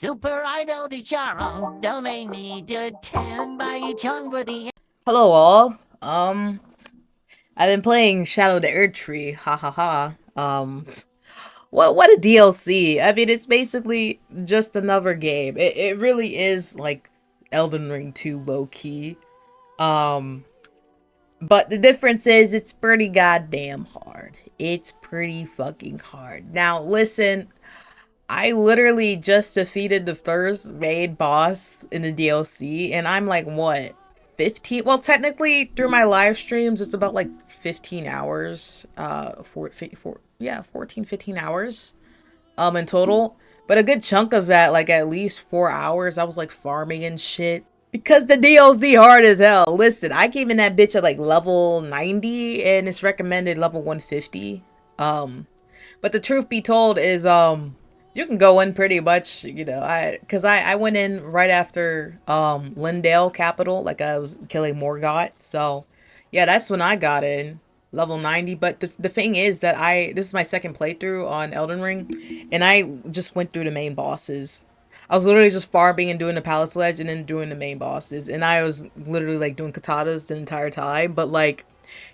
Super Idol di Charo, donate me to 10 by Chung for the. Hello all. I've been playing Shadow the Erdtree. Ha ha ha. What a DLC. I mean, it's basically just another game. It really is like Elden Ring 2 low key. Um, but the difference is it's pretty goddamn hard. It's pretty fucking hard. Now, listen, I literally just defeated the first main boss in the DLC, and I'm like, what, 15? Well, technically, through my live streams, it's about like 15 hours. Yeah, 14, 15 hours, in total. But a good chunk of that, like at least 4 hours, I was like farming and shit. Because the DLC hard as hell. Listen, I came in that bitch at like level 90, and it's recommended level 150. But the truth be told is, you can go in pretty much, because I went in right after, Lindale Capital, like I was killing Morgott. So, yeah, that's when I got in, level 90. But the thing is that this is my second playthrough on Elden Ring, and I just went through the main bosses. I was literally just farming and doing the palace ledge and then doing the main bosses. And I was literally like doing katanas the entire time. But like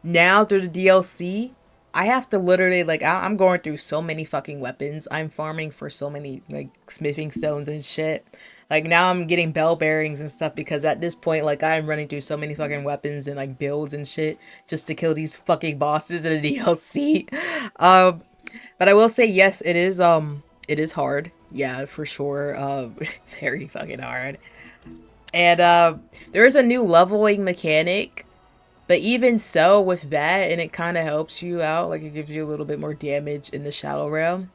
now through the DLC, I have to literally like I'm going through so many fucking weapons. I'm farming for so many like smithing stones and shit. Like now I'm getting bell bearings and stuff because at this point like I'm running through so many fucking weapons and like builds and shit just to kill these fucking bosses in a DLC. Um but I will say yes, it is hard. Yeah, for sure. Very fucking hard. And there is a new leveling mechanic, but even so, with that, and it kind of helps you out, like it gives you a little bit more damage in the Shadow Realm.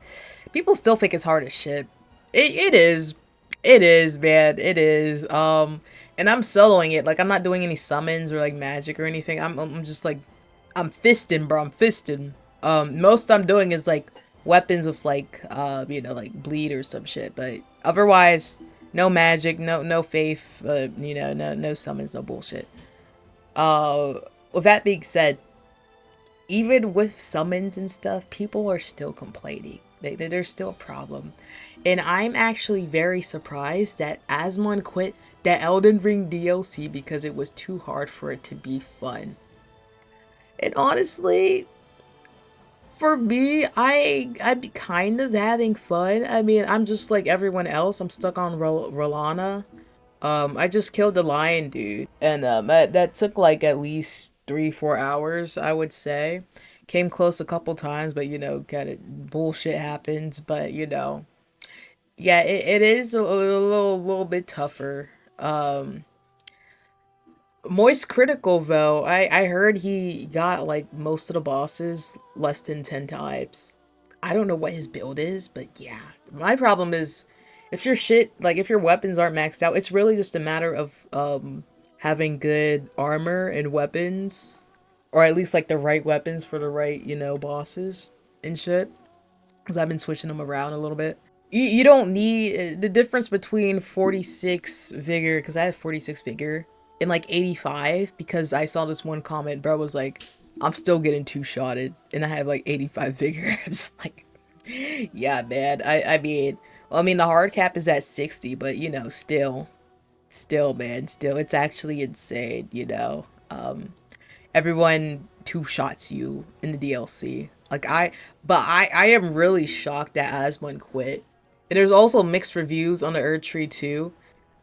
People still think it's hard as shit. It is. It is, man. It is. And I'm soloing it. Like I'm not doing any summons or like magic or anything. I'm just like, I'm fisting, bro. I'm fisting. Most I'm doing is like weapons with like, like bleed or some shit. But otherwise, no magic, no faith, no summons, no bullshit. Uh, with that being said, even with summons and stuff, people are still complaining. There's still a problem. And I'm actually very surprised that Asmon quit the Elden Ring DLC because it was too hard for it to be fun. And honestly, for me, I'm kind of having fun. I mean, I'm just like everyone else. I'm stuck on Rolana. I just killed the lion dude, and that took like at least 3 4 hours, I would say. Came close a couple times, but kind of bullshit happens. But yeah, it is a little bit tougher. Moist Critical though, I heard he got like most of the bosses less than 10 times. I don't know what his build is, but yeah. My problem is if your shit, like if your weapons aren't maxed out, it's really just a matter of having good armor and weapons, or at least like the right weapons for the right, bosses and shit. Cuz I've been switching them around a little bit. You don't need the difference between 46 vigor, cuz I have 46 vigor, and like 85, because I saw this one comment, bro was like, I'm still getting two-shotted and I have like 85 vigor. I'm just like, yeah, man. I mean the hard cap is at 60, but still, man, still, it's actually insane. Everyone two-shots you in the DLC. But I am really shocked that Asmon quit. And there's also mixed reviews on the Erdtree too.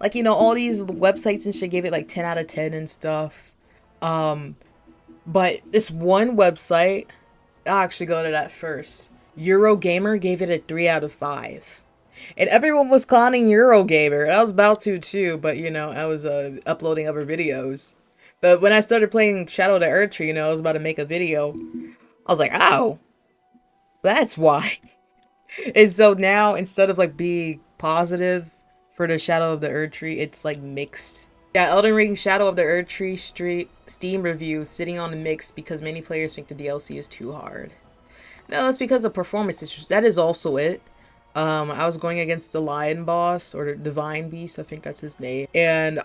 Like, all these websites and shit gave it like 10 out of 10 and stuff. Um, but this one website, I'll actually go to that first. Eurogamer gave it a 3 out of 5. And everyone was clowning Eurogamer. I was about to too, but I was uploading other videos. But when I started playing Shadow the Erdtree, I was about to make a video. I was like, oh, that's why. And so now, instead of like being positive for the Shadow of the Erdtree, it's like mixed. Yeah, Elden Ring Shadow of the Erdtree Steam review sitting on the mix because many players think the DLC is too hard. No, it's because of performance issues. That is also it. I was going against the lion boss, or the divine beast, I think that's his name, and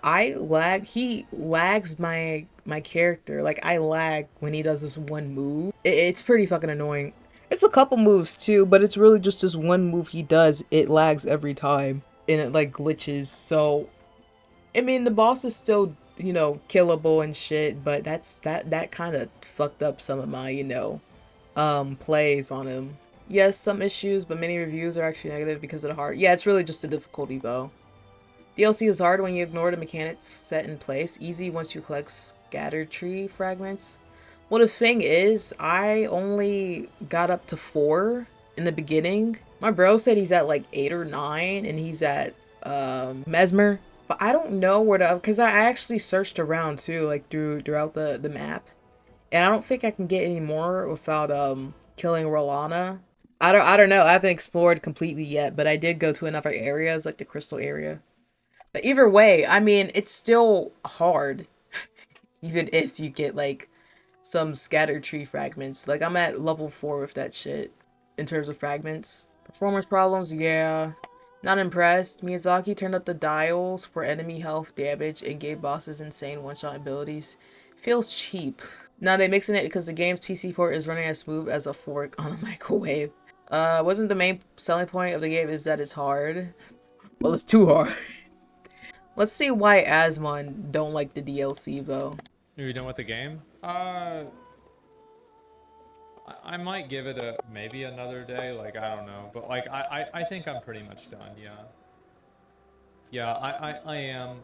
he lags my character. Like I lag when he does this one move. It's pretty fucking annoying. It's a couple moves too, but it's really just this one move he does. It lags every time. and it like glitches. So I mean, the boss is still, you know, killable and shit, but that kind of fucked up some of my, you know, plays on him. Yes, some issues, but many reviews are actually negative because of the hard. Yeah, it's really just the difficulty though. DLC is hard when you ignore the mechanics set in place. Easy once you collect scattered tree fragments. Well, the thing is, I only got up to 4 in the beginning. My bro said he's at like 8 or 9, and he's at mesmer. But I don't know where to, because I actually searched around too, like throughout the map, and I don't think I can get any more without killing Rolana. I don't know. I haven't explored completely yet, but I did go to another areas like the crystal area. But either way, I mean, it's still hard, even if you get like some scattered tree fragments. Like I'm at level 4 with that shit in terms of fragments. Performance problems, yeah. Not impressed. Miyazaki turned up the dials for enemy health damage and gave bosses insane one-shot abilities. Feels cheap. Now they mixing it because the game's PC port is running as smooth as a fork on a microwave. Wasn't the main selling point of the game is that it's hard? Well, it's too hard. Let's see why Asmon don't like the DLC though. Are you done with the game? I might give it a maybe another day. Like I don't know, but like I think I'm pretty much done. Yeah. Yeah, I am.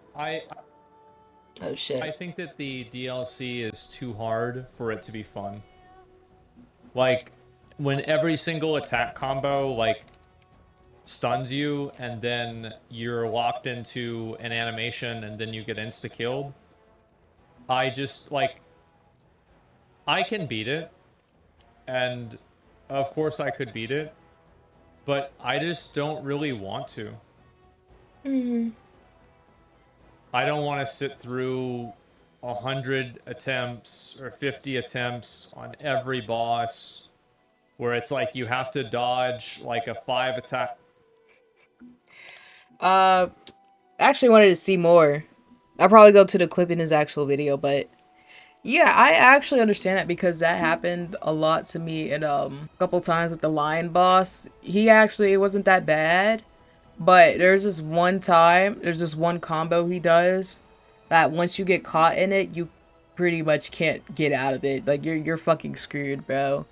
Oh shit. I think that the DLC is too hard for it to be fun. Like when every single attack combo like stuns you and then you're locked into an animation and then you get insta killed. I just like I can beat it, and of course I could beat it, but I just don't really want to. I don't want to sit through 100 attempts or 50 attempts on every boss where it's like you have to dodge like a 5 attack. I actually wanted to see more. I'll probably go to the clip in his actual video, but yeah, I actually understand that because that happened a lot to me and a couple times with the lion boss. He actually, it wasn't that bad, but there's this one time, there's this one combo he does that once you get caught in it, you pretty much can't get out of it. Like you're fucking screwed, bro.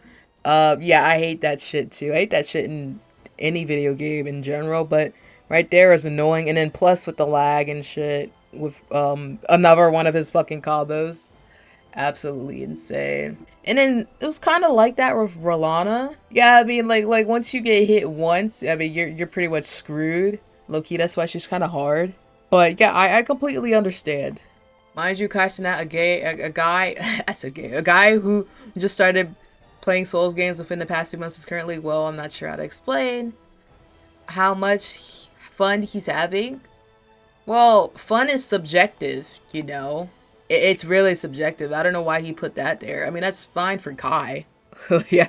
Yeah, I hate that shit too. I hate that shit in any video game in general, but right there is annoying. And then plus with the lag and shit with another one of his fucking combos. Absolutely insane. And then it was kind of like that with Rolana. Yeah, I mean, like once you get hit once, I mean, you're pretty much screwed. Low-key, that's why she's kind of hard. But yeah, I completely understand. Mind you, casting out a guy, that's a guy who just started playing Souls games within the past 2 months is currently, well, I'm not sure how to explain how much fun he's having. Well, fun is subjective, you know. It's really subjective. I don't know why he put that there. I mean, that's fine for Kai. Yeah.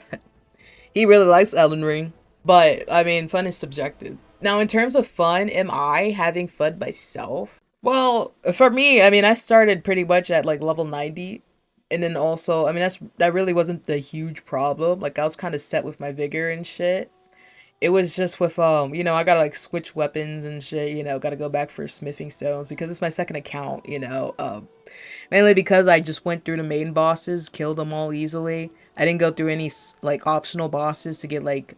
He really likes Elden Ring. But, I mean, fun is subjective. Now, in terms of fun, am I having fun myself? Well, for me, I mean, I started pretty much at, like, level 90. And then also, I mean, that really wasn't the huge problem. Like, I was kind of set with my vigor and shit. It was just with, you know, I gotta, like, switch weapons and shit, you know, gotta go back for smithing stones because it's my second account, you know, mainly because I just went through the main bosses, killed them all easily. I didn't go through any, like, optional bosses to get, like,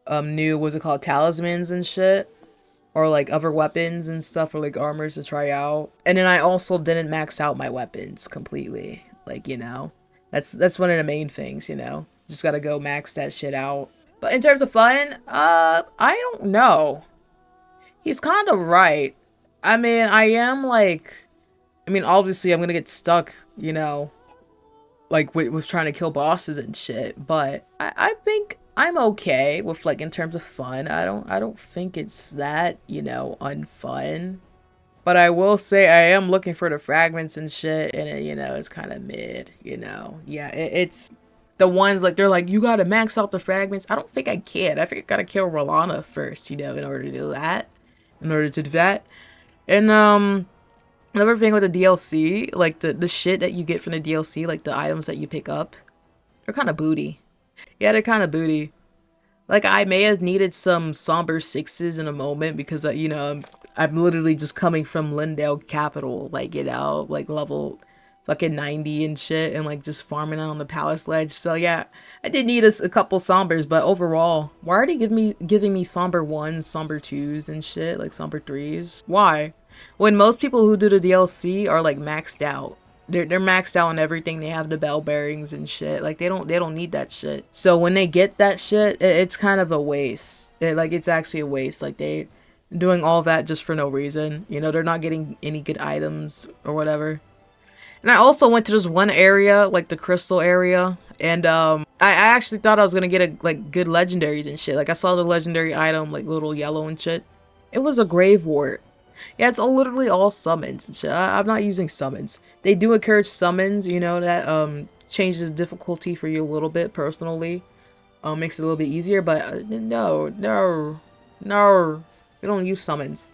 new, what's it called, talismans and shit. Or, like, other weapons and stuff, or, like, armors to try out. And then I also didn't max out my weapons completely. Like, you know, that's one of the main things, you know. Just gotta go max that shit out. But in terms of fun, I don't know. He's kind of right. I mean, obviously I'm gonna get stuck, you know, like with trying to kill bosses and shit. But I think I'm okay with, like, in terms of fun. I don't think it's that, you know, unfun. But I will say I am looking for the fragments and shit, and it, you know, it's kind of mid, you know. Yeah, it's the ones, like, they're like, you gotta max out the fragments. I don't think I can. I think I gotta kill Rolana first, you know, in order to do that. And, another thing with the DLC, like, the shit that you get from the DLC, like, the items that you pick up, they're kind of booty. Yeah, they're kind of booty. Like, I may have needed some somber 6s in a moment because, you know, I'm literally just coming from Lindale Capital, like, you know, like level fucking 90 and shit, and like just farming on the palace ledge. So yeah, I did need a couple sombers, but overall, why are they giving me somber 1s, somber 2s and shit, like somber 3s? Why? When most people who do the DLC are like maxed out. They're maxed out on everything. They have the bell bearings and shit. Like they don't need that shit. So when they get that shit, it's kind of a waste. It's actually a waste. Like they doing all that just for no reason. You know, they're not getting any good items or whatever. And I also went to this one area, like the crystal area, and I actually thought I was gonna get like good legendaries and shit. Like I saw the legendary item, like little yellow and shit. It was a grave wart. Yeah, it's literally all summons and shit. I'm not using summons. They do encourage summons, you know, that changes the difficulty for you a little bit personally. Makes it a little bit easier, but no. We don't use summons.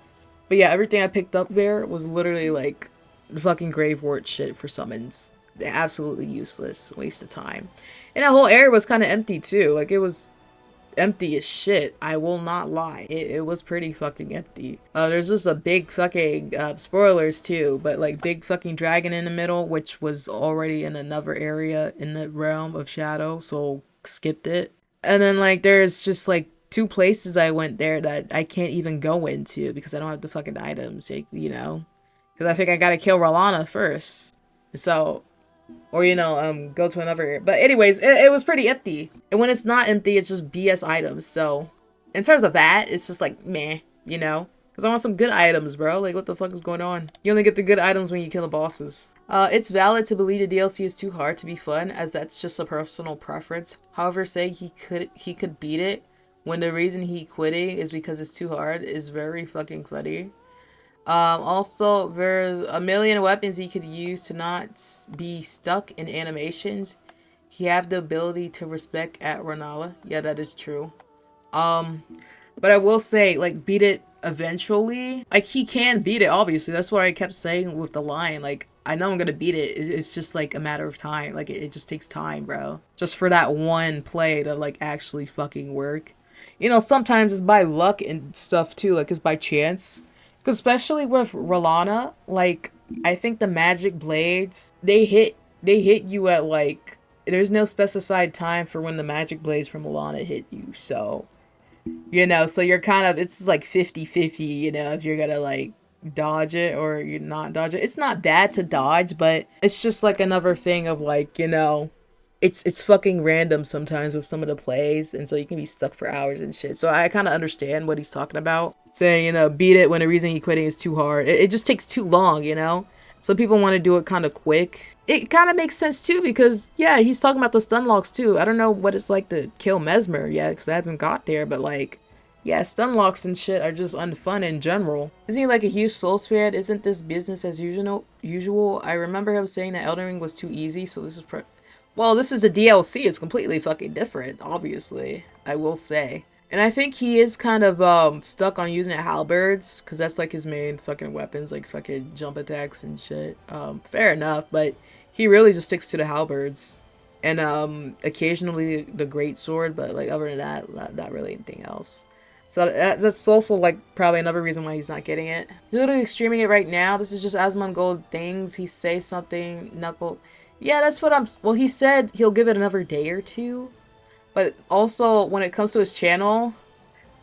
But yeah, everything I picked up there was literally like the fucking grave wart shit for summons. They're absolutely useless. Waste of time. And that whole area was kind of empty too. Like it was empty as shit. I will not lie. It was pretty fucking empty. There's just a big fucking, spoilers too, but like big fucking dragon in the middle, which was already in another area in the realm of shadow, so skipped it. And then like there's just like 2 places I went there that I can't even go into because I don't have the fucking items, you know? Because I think I gotta kill Rolana first. So, or, you know, go to another area. But anyways, it was pretty empty. And when it's not empty, it's just BS items. So, in terms of that, it's just like, meh, you know? Because I want some good items, bro. Like, what the fuck is going on? You only get the good items when you kill the bosses. It's valid to believe the DLC is too hard to be fun, as that's just a personal preference. However, saying he could beat it when the reason he quitting is because it's too hard is very fucking funny. Also, there's a million weapons he could use to not be stuck in animations. He have the ability to respect at Renala. Yeah, that is true. But I will say, like, beat it eventually. Like, he can beat it, obviously. That's what I kept saying with the line. Like, I know I'm gonna beat it. It's just, like, a matter of time. Like, it just takes time, bro. Just for that one play to, like, actually fucking work. You know, sometimes it's by luck and stuff, too. Like, it's by chance. Especially with Rolana, like, I think the magic blades, they hit you at, like, there's no specified time for when the magic blades from Rolana hit you, so, you know, so you're kind of, it's like 50-50, you know, if you're gonna, like, dodge it or you're not dodge it. It's not bad to dodge, but it's just, like, another thing of, like, you know, it's fucking random sometimes with some of the plays, and so you can be stuck for hours and shit. So I kind of understand what he's talking about, saying, you know, beat it when the reason he quitting is too hard. It just takes too long, you know? Some people want to do it kind of quick. It kind of makes sense too, because yeah, he's talking about the stun locks too. I don't know what it's like to kill Mesmer yet, because I haven't got there, but like, yeah, stun locks and shit are just unfun in general. Isn't he like a huge soul fan? Isn't this business as usual? I remember him saying that Elden Ring was too easy, so this is well, this is the DLC. It's completely fucking different, obviously, I will say. And I think he is kind of stuck on using halberds, because that's like his main fucking weapons, like fucking jump attacks and shit. Fair enough, but he really just sticks to the halberds. And occasionally the great sword, but like other than that, not really anything else. So that's also like probably another reason why he's not getting it. He's literally streaming it right now. This is just Asmongold things. He say something, Knuckle. Yeah, that's what well, he said he'll give it another day or 2. But also, when it comes to his channel,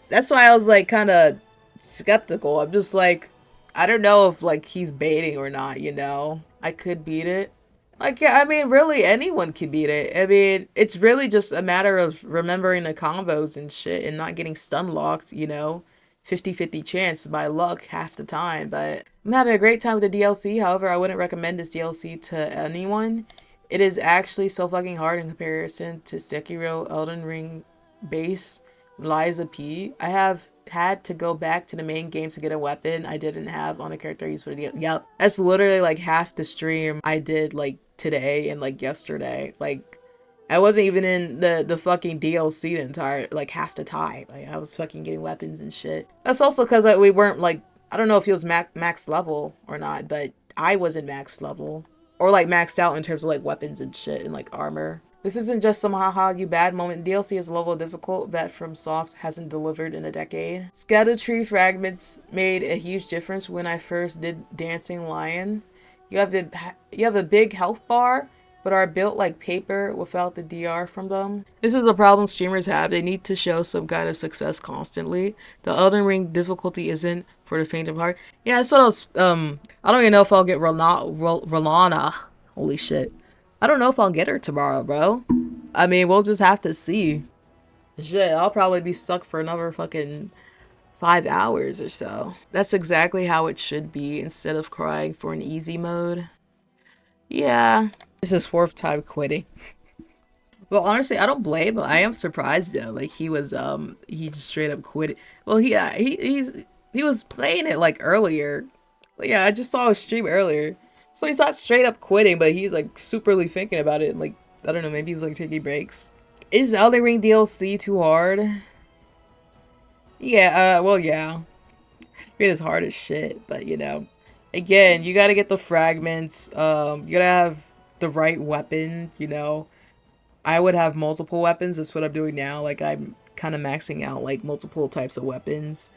that's why I was, like, kind of skeptical. I'm just like, I don't know if, like, he's baiting or not, you know? I could beat it. Like, yeah, I mean, really, anyone can beat it. I mean, it's really just a matter of remembering the combos and shit and not getting stun locked, you know? 50-50 chance by luck half the time, but I'm having a great time with the DLC. However, I wouldn't recommend this DLC to anyone. It is actually so fucking hard in comparison to Sekiro, Elden Ring base, Liza P. I have had to go back to the main game to get a weapon I didn't have on a character I used for the DLC. Yep, that's literally like half the stream I did like today and like yesterday. Like, I wasn't even in the fucking DLC the entire, like, half the time. Like, I was fucking getting weapons and shit. That's also because like, we weren't, like, I don't know if he was max level or not, but I wasn't max level. Or, like, maxed out in terms of, like, weapons and shit and, like, armor. This isn't just some haha you bad moment. DLC is a level difficult that FromSoft hasn't delivered in a decade. Erdtree fragments made a huge difference when I first did Dancing Lion. You have a big health bar, but are built like paper without the DR from them. This is a problem streamers have. They need to show some kind of success constantly. The Elden Ring difficulty isn't for the faint of heart. Yeah, that's what I was, I don't even know if I'll get Rolana. Holy shit. I don't know if I'll get her tomorrow, bro. I mean, we'll just have to see. Shit, I'll probably be stuck for another fucking 5 hours or so. That's exactly how it should be instead of crying for an easy mode. Yeah. This is 4th time quitting. Well, honestly, I don't blame him. I am surprised though. Like he just straight up quit it. Well, he was playing it like earlier. Yeah, I just saw his stream earlier. So he's not straight up quitting, but he's like superly thinking about it and like, I don't know, maybe he's like taking breaks. Is Elden Ring DLC too hard? Yeah, well, yeah. It is hard as shit, but you know. Again, you gotta get the fragments, you gotta have the right weapon, you know. I would have multiple weapons, that's what I'm doing now. Like, I'm kind of maxing out, like, multiple types of weapons.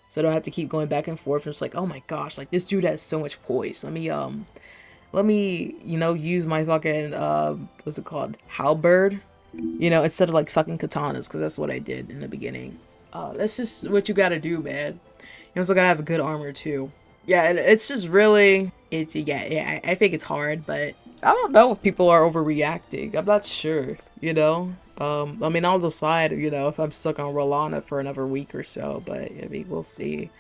So I don't have to keep going back and forth. And it's like, oh my gosh, like, this dude has so much poise. Let me, you know, use my fucking, what's it called? Halberd. You know, instead of, like, fucking katanas, because that's what I did in the beginning. That's just what you gotta do, man. You also gotta have a good armor, too. Yeah, it's just really, yeah, I think it's hard, but I don't know if people are overreacting. I'm not sure, you know? I mean, I'll decide, you know, if I'm stuck on Rolana for another week or so, but, I mean, we'll see.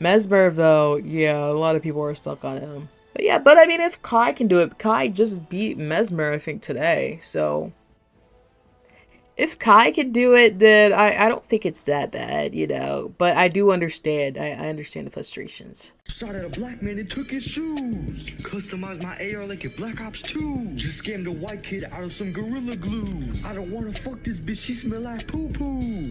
Mesmer, though, yeah, a lot of people are stuck on him. But yeah, but I mean, if Kai can do it, Kai just beat Mesmer, I think, today, so... If Kai can do it, then I don't think it's that bad, you know. But I do understand. I understand the frustrations. Shot at a black man and took his shoes. Customized my AR like a Black Ops 2. Just scammed a white kid out of some Gorilla Glue. I don't wanna fuck this bitch, she smell like poo-poo.